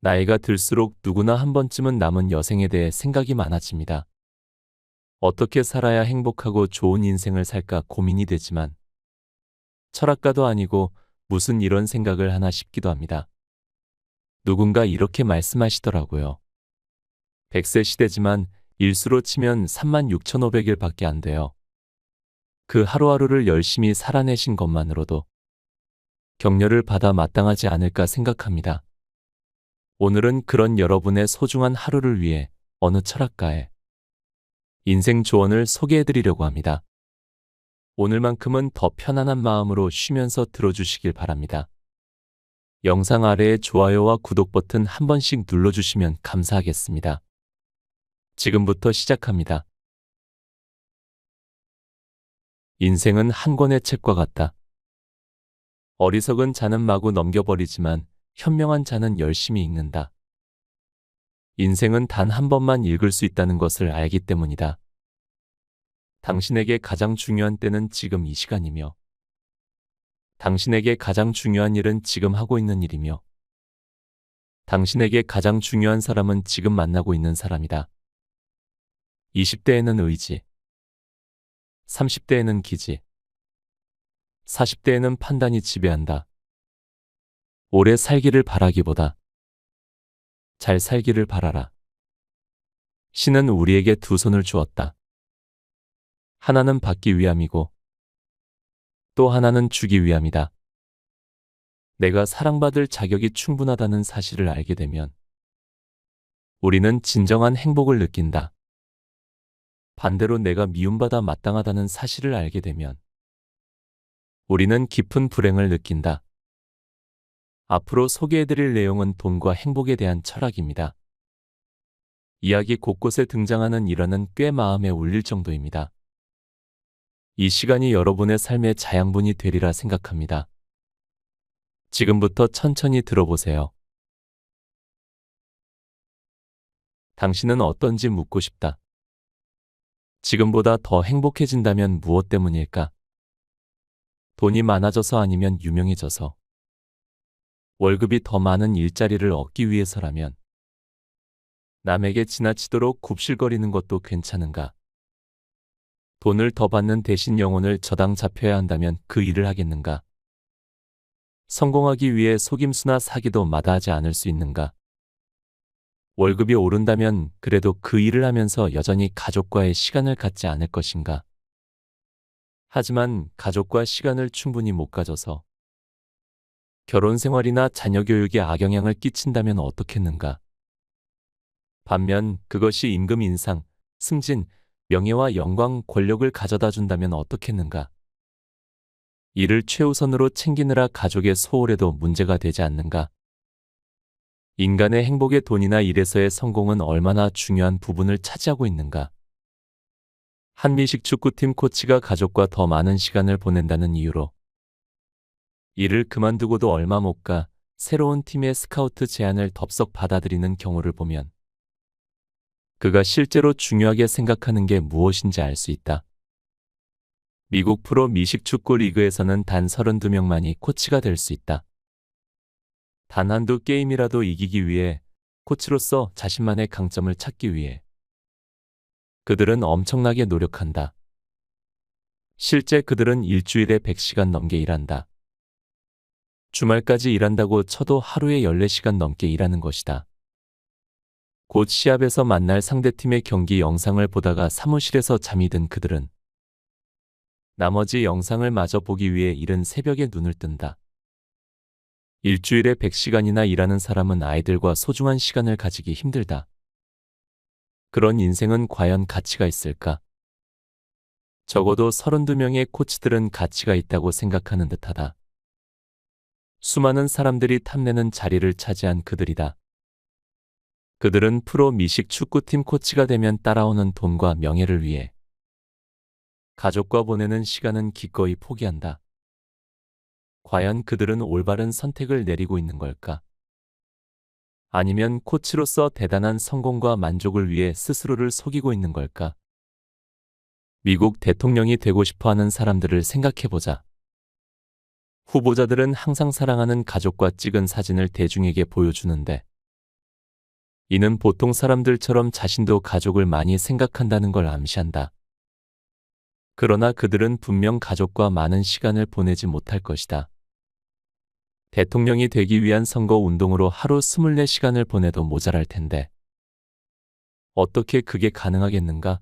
나이가 들수록 누구나 한 번쯤은 남은 여생에 대해 생각이 많아집니다. 어떻게 살아야 행복하고 좋은 인생을 살까 고민이 되지만 철학가도 아니고 무슨 이런 생각을 하나 싶기도 합니다. 누군가 이렇게 말씀하시더라고요. 100세 시대지만 일수로 치면 36,500일밖에 안 돼요. 그 하루하루를 열심히 살아내신 것만으로도 격려를 받아 마땅하지 않을까 생각합니다. 오늘은 그런 여러분의 소중한 하루를 위해 어느 철학가의 인생 조언을 소개해드리려고 합니다. 오늘만큼은 더 편안한 마음으로 쉬면서 들어주시길 바랍니다. 영상 아래에 좋아요와 구독 버튼 한 번씩 눌러주시면 감사하겠습니다. 지금부터 시작합니다. 인생은 한 권의 책과 같다. 어리석은 자는 마구 넘겨버리지만 현명한 자는 열심히 읽는다. 인생은 단 한 번만 읽을 수 있다는 것을 알기 때문이다. 당신에게 가장 중요한 때는 지금 이 시간이며 당신에게 가장 중요한 일은 지금 하고 있는 일이며 당신에게 가장 중요한 사람은 지금 만나고 있는 사람이다. 20대에는 의지, 30대에는 기지, 40대에는 판단이 지배한다. 오래 살기를 바라기보다 잘 살기를 바라라. 신은 우리에게 두 손을 주었다. 하나는 받기 위함이고 또 하나는 주기 위함이다. 내가 사랑받을 자격이 충분하다는 사실을 알게 되면 우리는 진정한 행복을 느낀다. 반대로 내가 미움받아 마땅하다는 사실을 알게 되면 우리는 깊은 불행을 느낀다. 앞으로 소개해드릴 내용은 돈과 행복에 대한 철학입니다. 이야기 곳곳에 등장하는 일화는 꽤 마음에 울릴 정도입니다. 이 시간이 여러분의 삶의 자양분이 되리라 생각합니다. 지금부터 천천히 들어보세요. 당신은 어떤지 묻고 싶다. 지금보다 더 행복해진다면 무엇 때문일까? 돈이 많아져서 아니면 유명해져서? 월급이 더 많은 일자리를 얻기 위해서라면? 남에게 지나치도록 굽실거리는 것도 괜찮은가? 돈을 더 받는 대신 영혼을 저당 잡혀야 한다면 그 일을 하겠는가? 성공하기 위해 속임수나 사기도 마다하지 않을 수 있는가? 월급이 오른다면 그래도 그 일을 하면서 여전히 가족과의 시간을 갖지 않을 것인가? 하지만 가족과 시간을 충분히 못 가져서 결혼 생활이나 자녀 교육에 악영향을 끼친다면 어떻겠는가? 반면 그것이 임금 인상, 승진, 명예와 영광, 권력을 가져다 준다면 어떻겠는가? 이를 최우선으로 챙기느라 가족의 소홀해도 문제가 되지 않는가? 인간의 행복의 돈이나 일에서의 성공은 얼마나 중요한 부분을 차지하고 있는가? 한미식 축구팀 코치가 가족과 더 많은 시간을 보낸다는 이유로 일을 그만두고도 얼마 못 가 새로운 팀의 스카우트 제안을 덥석 받아들이는 경우를 보면 그가 실제로 중요하게 생각하는 게 무엇인지 알 수 있다. 미국 프로 미식 축구 리그에서는 단 32명만이 코치가 될 수 있다. 단 한두 게임이라도 이기기 위해 코치로서 자신만의 강점을 찾기 위해 그들은 엄청나게 노력한다. 실제 그들은 일주일에 100시간 넘게 일한다. 주말까지 일한다고 쳐도 하루에 14시간 넘게 일하는 것이다. 곧 시합에서 만날 상대팀의 경기 영상을 보다가 사무실에서 잠이 든 그들은 나머지 영상을 마저 보기 위해 이른 새벽에 눈을 뜬다. 일주일에 100시간이나 일하는 사람은 아이들과 소중한 시간을 가지기 힘들다. 그런 인생은 과연 가치가 있을까? 적어도 32명의 코치들은 가치가 있다고 생각하는 듯하다. 수많은 사람들이 탐내는 자리를 차지한 그들이다. 그들은 프로 미식 축구팀 코치가 되면 따라오는 돈과 명예를 위해 가족과 보내는 시간은 기꺼이 포기한다. 과연 그들은 올바른 선택을 내리고 있는 걸까? 아니면 코치로서 대단한 성공과 만족을 위해 스스로를 속이고 있는 걸까? 미국 대통령이 되고 싶어 하는 사람들을 생각해보자. 후보자들은 항상 사랑하는 가족과 찍은 사진을 대중에게 보여주는데 이는 보통 사람들처럼 자신도 가족을 많이 생각한다는 걸 암시한다. 그러나 그들은 분명 가족과 많은 시간을 보내지 못할 것이다. 대통령이 되기 위한 선거 운동으로 하루 24시간을 보내도 모자랄 텐데. 어떻게 그게 가능하겠는가?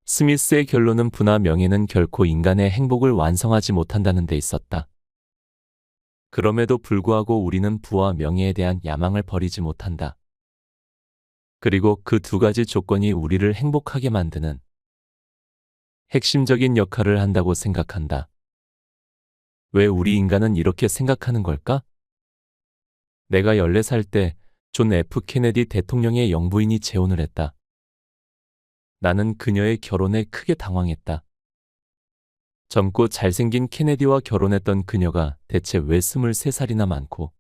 스미스의 결론은 부나 명예는 결코 인간의 행복을 완성하지 못한다는 데 있었다. 그럼에도 불구하고 우리는 부와 명예에 대한 야망을 버리지 못한다. 그리고 그 두 가지 조건이 우리를 행복하게 만드는 핵심적인 역할을 한다고 생각한다. 왜 우리 인간은 이렇게 생각하는 걸까? 내가 14살 때 존 F. 케네디 대통령의 영부인이 재혼을 했다. 나는 그녀의 결혼에 크게 당황했다. 젊고 잘생긴 케네디와 결혼했던 그녀가 대체 왜 23살이나 많고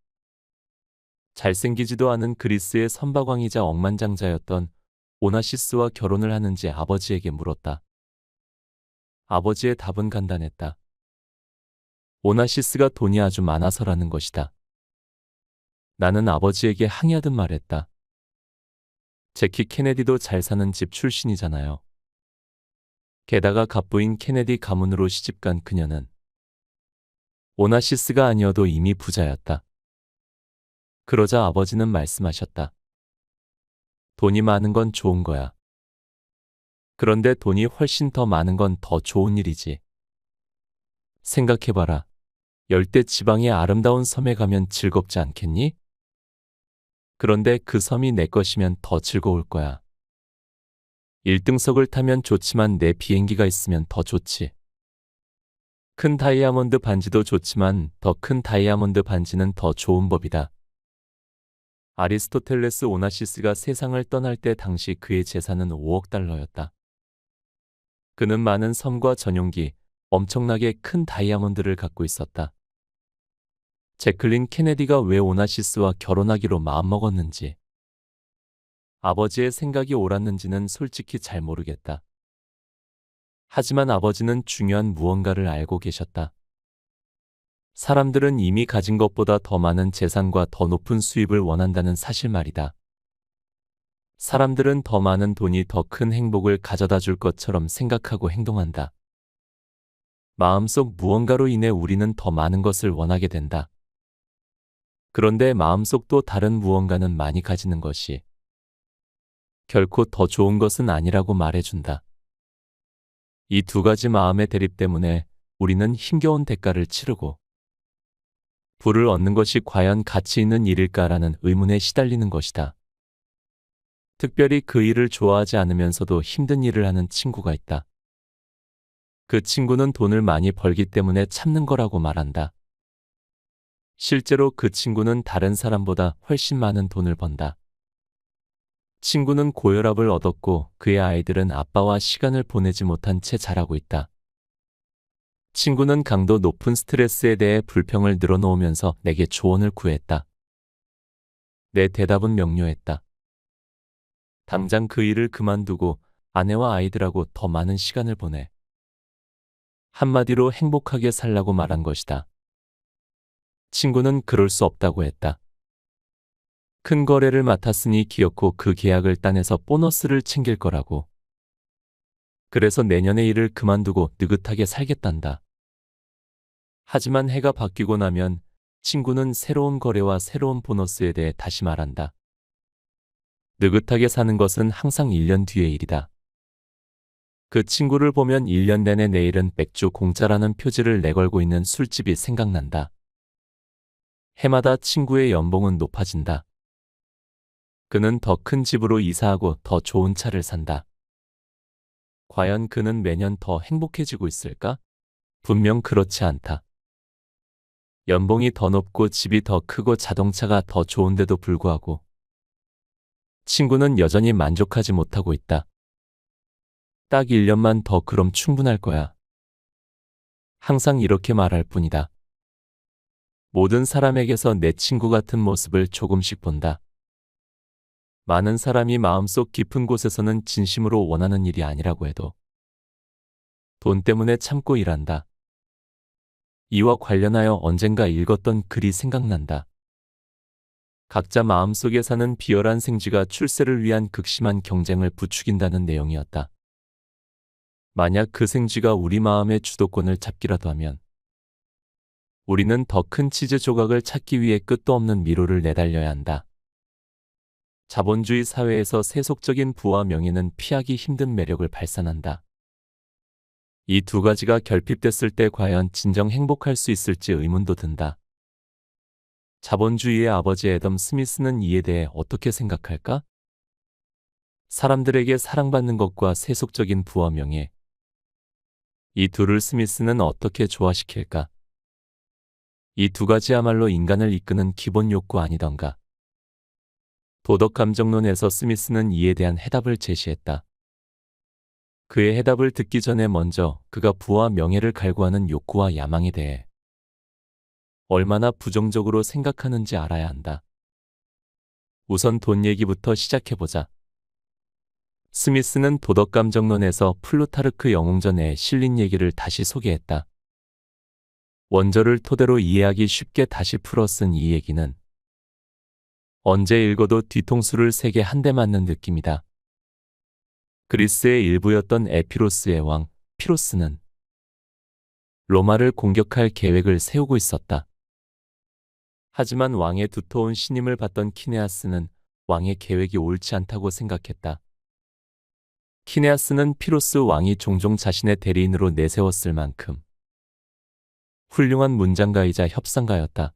잘생기지도 않은 그리스의 선박왕이자 억만장자였던 오나시스와 결혼을 하는지 아버지에게 물었다. 아버지의 답은 간단했다. 오나시스가 돈이 아주 많아서라는 것이다. 나는 아버지에게 항의하듯 말했다. 제키 케네디도 잘 사는 집 출신이잖아요. 게다가 갑부인 케네디 가문으로 시집간 그녀는 오나시스가 아니어도 이미 부자였다. 그러자 아버지는 말씀하셨다. 돈이 많은 건 좋은 거야. 그런데 돈이 훨씬 더 많은 건 더 좋은 일이지. 생각해봐라. 열대 지방의 아름다운 섬에 가면 즐겁지 않겠니? 그런데 그 섬이 내 것이면 더 즐거울 거야. 1등석을 타면 좋지만 내 비행기가 있으면 더 좋지. 큰 다이아몬드 반지도 좋지만 더 큰 다이아몬드 반지는 더 좋은 법이다. 아리스토텔레스 오나시스가 세상을 떠날 때 당시 그의 재산은 5억 달러였다. 그는 많은 섬과 전용기, 엄청나게 큰 다이아몬드를 갖고 있었다. 제클린 케네디가 왜 오나시스와 결혼하기로 마음먹었는지, 아버지의 생각이 옳았는지는 솔직히 잘 모르겠다. 하지만 아버지는 중요한 무언가를 알고 계셨다. 사람들은 이미 가진 것보다 더 많은 재산과 더 높은 수입을 원한다는 사실 말이다. 사람들은 더 많은 돈이 더 큰 행복을 가져다 줄 것처럼 생각하고 행동한다. 마음속 무언가로 인해 우리는 더 많은 것을 원하게 된다. 그런데 마음속 또 다른 무언가는 많이 가지는 것이 결코 더 좋은 것은 아니라고 말해준다. 이 두 가지 마음의 대립 때문에 우리는 힘겨운 대가를 치르고 부를 얻는 것이 과연 가치 있는 일일까라는 의문에 시달리는 것이다. 특별히 그 일을 좋아하지 않으면서도 힘든 일을 하는 친구가 있다. 그 친구는 돈을 많이 벌기 때문에 참는 거라고 말한다. 실제로 그 친구는 다른 사람보다 훨씬 많은 돈을 번다. 친구는 고혈압을 얻었고 그의 아이들은 아빠와 시간을 보내지 못한 채 자라고 있다. 친구는 강도 높은 스트레스에 대해 불평을 늘어놓으면서 내게 조언을 구했다. 내 대답은 명료했다. 당장 그 일을 그만두고 아내와 아이들하고 더 많은 시간을 보내. 한마디로 행복하게 살라고 말한 것이다. 친구는 그럴 수 없다고 했다. 큰 거래를 맡았으니 기어코 그 계약을 따내서 보너스를 챙길 거라고. 그래서 내년에 일을 그만두고 느긋하게 살겠단다. 하지만 해가 바뀌고 나면 친구는 새로운 거래와 새로운 보너스에 대해 다시 말한다. 느긋하게 사는 것은 항상 1년 뒤의 일이다. 그 친구를 보면 1년 내내 내일은 맥주 공짜라는 표지를 내걸고 있는 술집이 생각난다. 해마다 친구의 연봉은 높아진다. 그는 더 큰 집으로 이사하고 더 좋은 차를 산다. 과연 그는 매년 더 행복해지고 있을까? 분명 그렇지 않다. 연봉이 더 높고 집이 더 크고 자동차가 더 좋은데도 불구하고 친구는 여전히 만족하지 못하고 있다. 딱 1년만 더 그럼 충분할 거야. 항상 이렇게 말할 뿐이다. 모든 사람에게서 내 친구 같은 모습을 조금씩 본다. 많은 사람이 마음속 깊은 곳에서는 진심으로 원하는 일이 아니라고 해도 돈 때문에 참고 일한다. 이와 관련하여 언젠가 읽었던 글이 생각난다. 각자 마음속에 사는 비열한 생쥐가 출세를 위한 극심한 경쟁을 부추긴다는 내용이었다. 만약 그 생쥐가 우리 마음의 주도권을 잡기라도 하면 우리는 더 큰 치즈 조각을 찾기 위해 끝도 없는 미로를 내달려야 한다. 자본주의 사회에서 세속적인 부와 명예는 피하기 힘든 매력을 발산한다. 이 두 가지가 결핍됐을 때 과연 진정 행복할 수 있을지 의문도 든다. 자본주의의 아버지 애덤 스미스는 이에 대해 어떻게 생각할까? 사람들에게 사랑받는 것과 세속적인 부와 명예. 이 둘을 스미스는 어떻게 조화시킬까? 이 두 가지야말로 인간을 이끄는 기본 욕구 아니던가. 도덕감정론에서 스미스는 이에 대한 해답을 제시했다. 그의 해답을 듣기 전에 먼저 그가 부와 명예를 갈구하는 욕구와 야망에 대해 얼마나 부정적으로 생각하는지 알아야 한다. 우선 돈 얘기부터 시작해보자. 스미스는 도덕감정론에서 플루타르크 영웅전에 실린 얘기를 다시 소개했다. 원저를 토대로 이해하기 쉽게 다시 풀어 쓴 이 얘기는 언제 읽어도 뒤통수를 세게 한 대 맞는 느낌이다. 그리스의 일부였던 에피로스의 왕 피로스는 로마를 공격할 계획을 세우고 있었다. 하지만 왕의 두터운 신임을 받던 키네아스는 왕의 계획이 옳지 않다고 생각했다. 키네아스는 피로스 왕이 종종 자신의 대리인으로 내세웠을 만큼 훌륭한 문장가이자 협상가였다.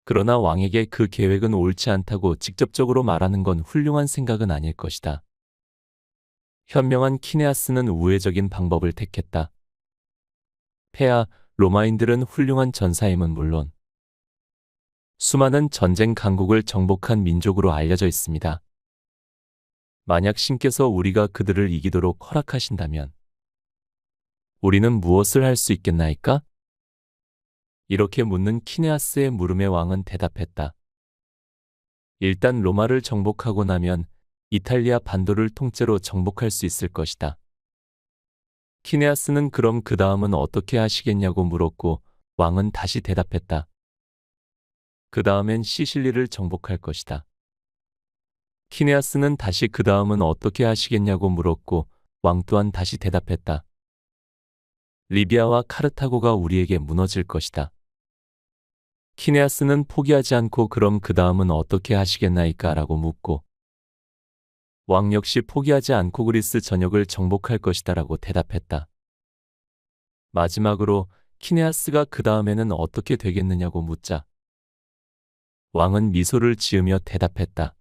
그러나 왕에게 그 계획은 옳지 않다고 직접적으로 말하는 건 훌륭한 생각은 아닐 것이다. 현명한 키네아스는 우회적인 방법을 택했다. 폐하, 로마인들은 훌륭한 전사임은 물론 수많은 전쟁 강국을 정복한 민족으로 알려져 있습니다. 만약 신께서 우리가 그들을 이기도록 허락하신다면 우리는 무엇을 할 수 있겠나이까? 이렇게 묻는 키네아스의 물음에 왕은 대답했다. 일단 로마를 정복하고 나면 이탈리아 반도를 통째로 정복할 수 있을 것이다. 키네아스는 그럼 그 다음은 어떻게 하시겠냐고 물었고 왕은 다시 대답했다. 그 다음엔 시실리를 정복할 것이다. 키네아스는 다시 그 다음은 어떻게 하시겠냐고 물었고 왕 또한 다시 대답했다. 리비아와 카르타고가 우리에게 무너질 것이다. 키네아스는 포기하지 않고 그럼 그 다음은 어떻게 하시겠나이까? 라고 묻고 왕 역시 포기하지 않고 그리스 전역을 정복할 것이다 라고 대답했다. 마지막으로 키네아스가 그 다음에는 어떻게 되겠느냐고 묻자 왕은 미소를 지으며 대답했다.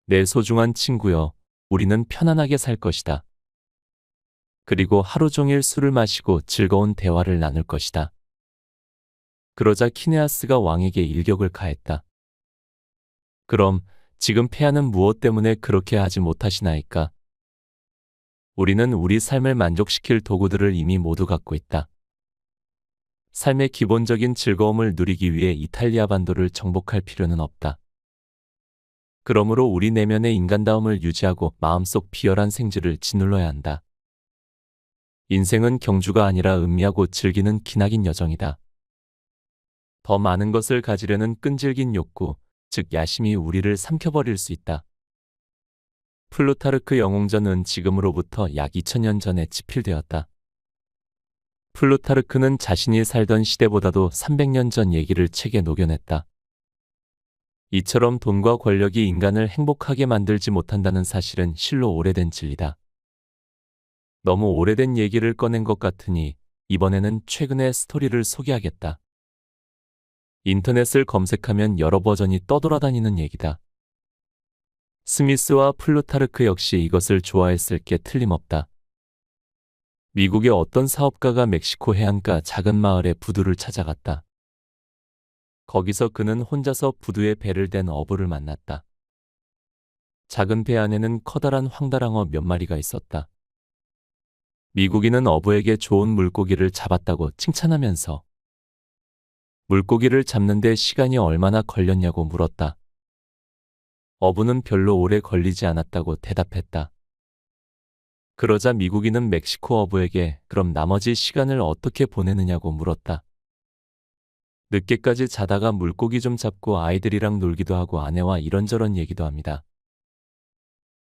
내 소중한 친구여, 우리는 편안하게 살 것이다. 그리고 하루 종일 술을 마시고 즐거운 대화를 나눌 것이다. 그러자 키네아스가 왕에게 일격을 가했다. 그럼 지금 폐하는 무엇 때문에 그렇게 하지 못하시나이까? 우리는 우리 삶을 만족시킬 도구들을 이미 모두 갖고 있다. 삶의 기본적인 즐거움을 누리기 위해 이탈리아 반도를 정복할 필요는 없다. 그러므로 우리 내면의 인간다움을 유지하고 마음속 비열한 생쥐를 짓눌러야 한다. 인생은 경주가 아니라 음미하고 즐기는 기나긴 여정이다. 더 많은 것을 가지려는 끈질긴 욕구, 즉 야심이 우리를 삼켜버릴 수 있다. 플루타르크 영웅전은 지금으로부터 약 2000년 전에 집필되었다. 플루타르크는 자신이 살던 시대보다도 300년 전 얘기를 책에 녹여냈다. 이처럼 돈과 권력이 인간을 행복하게 만들지 못한다는 사실은 실로 오래된 진리다. 너무 오래된 얘기를 꺼낸 것 같으니 이번에는 최근의 스토리를 소개하겠다. 인터넷을 검색하면 여러 버전이 떠돌아다니는 얘기다. 스미스와 플루타르크 역시 이것을 좋아했을 게 틀림없다. 미국의 어떤 사업가가 멕시코 해안가 작은 마을에 부두를 찾아갔다. 거기서 그는 혼자서 부두에 배를 댄 어부를 만났다. 작은 배 안에는 커다란 황달랑어 몇 마리가 있었다. 미국인은 어부에게 좋은 물고기를 잡았다고 칭찬하면서 물고기를 잡는데 시간이 얼마나 걸렸냐고 물었다. 어부는 별로 오래 걸리지 않았다고 대답했다. 그러자 미국인은 멕시코 어부에게 그럼 나머지 시간을 어떻게 보내느냐고 물었다. 늦게까지 자다가 물고기 좀 잡고 아이들이랑 놀기도 하고 아내와 이런저런 얘기도 합니다.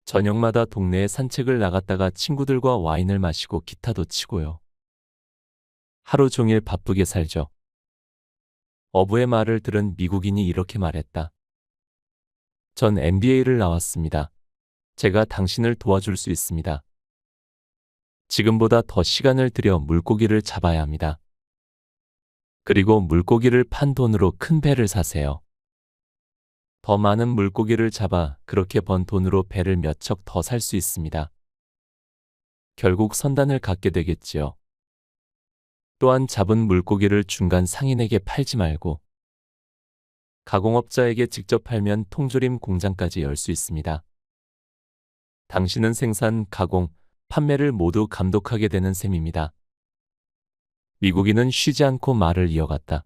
저녁마다 동네에 산책을 나갔다가 친구들과 와인을 마시고 기타도 치고요. 하루 종일 바쁘게 살죠. 어부의 말을 들은 미국인이 이렇게 말했다. 전 MBA를 나왔습니다. 제가 당신을 도와줄 수 있습니다. 지금보다 더 시간을 들여 물고기를 잡아야 합니다. 그리고 물고기를 판 돈으로 큰 배를 사세요. 더 많은 물고기를 잡아 그렇게 번 돈으로 배를 몇 척 더 살 수 있습니다. 결국 선단을 갖게 되겠지요. 또한 잡은 물고기를 중간 상인에게 팔지 말고 가공업자에게 직접 팔면 통조림 공장까지 열 수 있습니다. 당신은 생산, 가공, 판매를 모두 감독하게 되는 셈입니다. 미국인은 쉬지 않고 말을 이어갔다.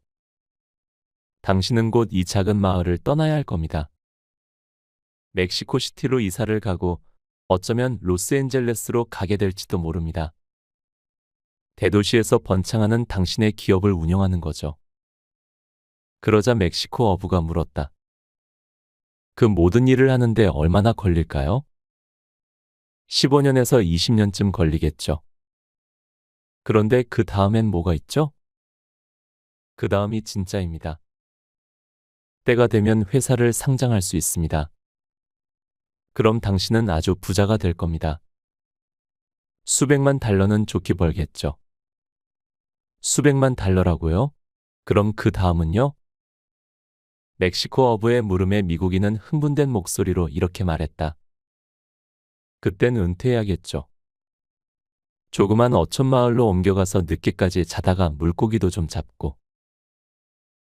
당신은 곧 이 작은 마을을 떠나야 할 겁니다. 멕시코시티로 이사를 가고 어쩌면 로스앤젤레스로 가게 될지도 모릅니다. 대도시에서 번창하는 당신의 기업을 운영하는 거죠. 그러자 멕시코 어부가 물었다. 그 모든 일을 하는데 얼마나 걸릴까요? 15년에서 20년쯤 걸리겠죠. 그런데 그 다음엔 뭐가 있죠? 그 다음이 진짜입니다. 때가 되면 회사를 상장할 수 있습니다. 그럼 당신은 아주 부자가 될 겁니다. 수백만 달러는 좋게 벌겠죠. 수백만 달러라고요? 그럼 그 다음은요? 멕시코 어부의 물음에 미국인은 흥분된 목소리로 이렇게 말했다. 그땐 은퇴해야겠죠. 조그만 어촌 마을로 옮겨가서 늦게까지 자다가 물고기도 좀 잡고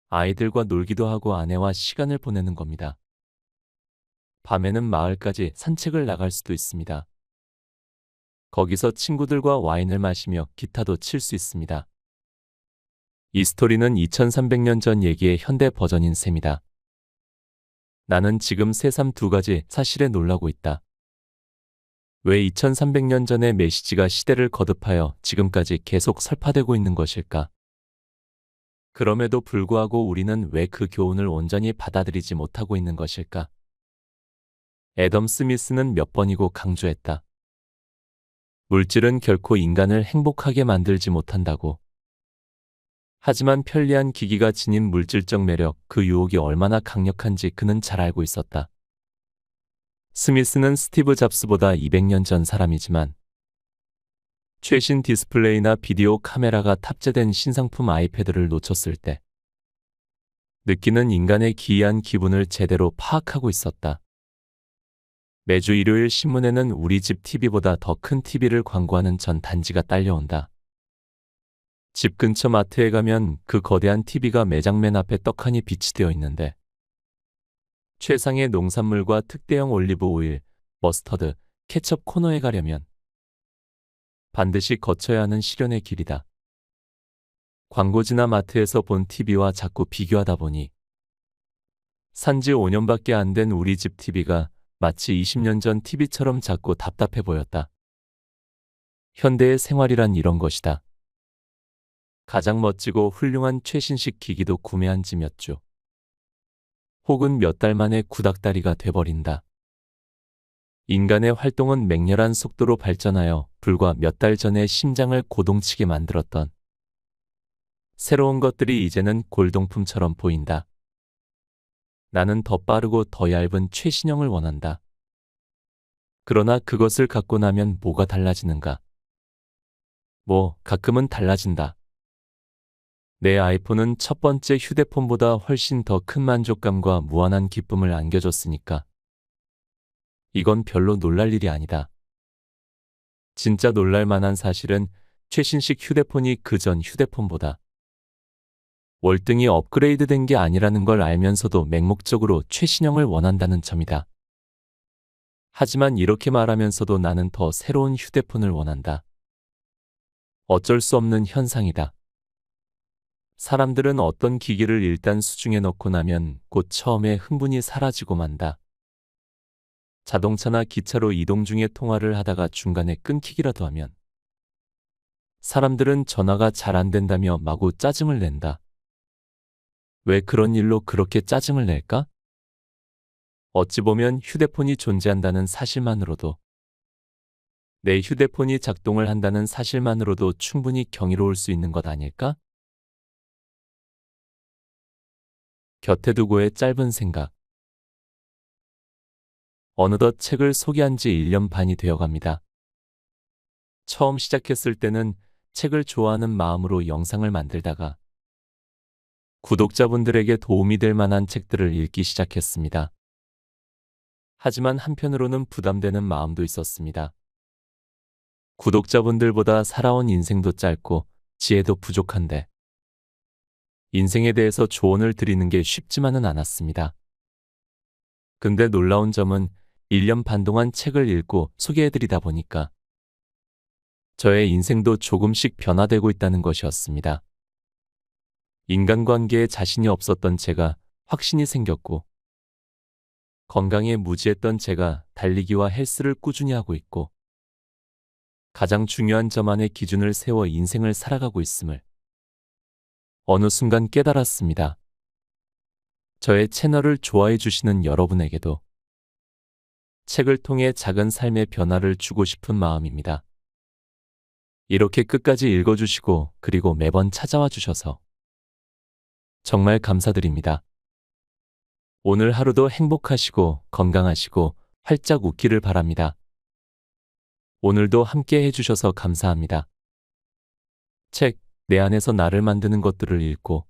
아이들과 놀기도 하고 아내와 시간을 보내는 겁니다. 밤에는 마을까지 산책을 나갈 수도 있습니다. 거기서 친구들과 와인을 마시며 기타도 칠 수 있습니다. 이 스토리는 2300년 전 얘기의 현대 버전인 셈이다. 나는 지금 새삼 두 가지 사실에 놀라고 있다. 왜 2300년 전의 메시지가 시대를 거듭하여 지금까지 계속 설파되고 있는 것일까? 그럼에도 불구하고 우리는 왜 그 교훈을 온전히 받아들이지 못하고 있는 것일까? 애덤 스미스는 몇 번이고 강조했다. 물질은 결코 인간을 행복하게 만들지 못한다고. 하지만 편리한 기기가 지닌 물질적 매력, 그 유혹이 얼마나 강력한지 그는 잘 알고 있었다. 스미스는 스티브 잡스보다 200년 전 사람이지만 최신 디스플레이나 비디오 카메라가 탑재된 신상품 아이패드를 놓쳤을 때 느끼는 인간의 기이한 기분을 제대로 파악하고 있었다. 매주 일요일 신문에는 우리 집 TV보다 더 큰 TV를 광고하는 전 단지가 딸려온다. 집 근처 마트에 가면 그 거대한 TV가 매장 맨 앞에 떡하니 비치되어 있는데 최상의 농산물과 특대형 올리브 오일, 머스터드, 케첩 코너에 가려면 반드시 거쳐야 하는 시련의 길이다. 광고지나 마트에서 본 TV와 자꾸 비교하다 보니 산지 5년밖에 안 된 우리 집 TV가 마치 20년 전 TV처럼 작고 답답해 보였다. 현대의 생활이란 이런 것이다. 가장 멋지고 훌륭한 최신식 기기도 구매한 지 몇 주, 혹은 몇 달 만에 구닥다리가 돼버린다. 인간의 활동은 맹렬한 속도로 발전하여 불과 몇 달 전에 심장을 고동치게 만들었던 새로운 것들이 이제는 골동품처럼 보인다. 나는 더 빠르고 더 얇은 최신형을 원한다. 그러나 그것을 갖고 나면 뭐가 달라지는가? 가끔은 달라진다. 내 아이폰은 첫 번째 휴대폰보다 훨씬 더 큰 만족감과 무한한 기쁨을 안겨줬으니까. 이건 별로 놀랄 일이 아니다. 진짜 놀랄 만한 사실은 최신식 휴대폰이 그전 휴대폰보다 월등히 업그레이드된 게 아니라는 걸 알면서도 맹목적으로 최신형을 원한다는 점이다. 하지만 이렇게 말하면서도 나는 더 새로운 휴대폰을 원한다. 어쩔 수 없는 현상이다. 사람들은 어떤 기기를 일단 수중에 넣고 나면 곧 처음에 흥분이 사라지고 만다. 자동차나 기차로 이동 중에 통화를 하다가 중간에 끊기기라도 하면 사람들은 전화가 잘 안 된다며 마구 짜증을 낸다. 왜 그런 일로 그렇게 짜증을 낼까? 어찌 보면 휴대폰이 존재한다는 사실만으로도, 내 휴대폰이 작동을 한다는 사실만으로도 충분히 경이로울 수 있는 것 아닐까? 곁에 두고의 짧은 생각. 어느덧 책을 소개한 지 1년 반이 되어 갑니다. 처음 시작했을 때는 책을 좋아하는 마음으로 영상을 만들다가 구독자분들에게 도움이 될 만한 책들을 읽기 시작했습니다. 하지만 한편으로는 부담되는 마음도 있었습니다. 구독자분들보다 살아온 인생도 짧고 지혜도 부족한데 인생에 대해서 조언을 드리는 게 쉽지만은 않았습니다. 근데 놀라운 점은 1년 반 동안 책을 읽고 소개해드리다 보니까 저의 인생도 조금씩 변화되고 있다는 것이었습니다. 인간관계에 자신이 없었던 제가 확신이 생겼고, 건강에 무지했던 제가 달리기와 헬스를 꾸준히 하고 있고, 가장 중요한 점 안에 기준을 세워 인생을 살아가고 있음을 어느 순간 깨달았습니다. 저의 채널을 좋아해 주시는 여러분에게도 책을 통해 작은 삶의 변화를 주고 싶은 마음입니다. 이렇게 끝까지 읽어주시고 그리고 매번 찾아와 주셔서 정말 감사드립니다. 오늘 하루도 행복하시고 건강하시고 활짝 웃기를 바랍니다. 오늘도 함께 해주셔서 감사합니다. 책, 내 안에서 나를 만드는 것들을 읽고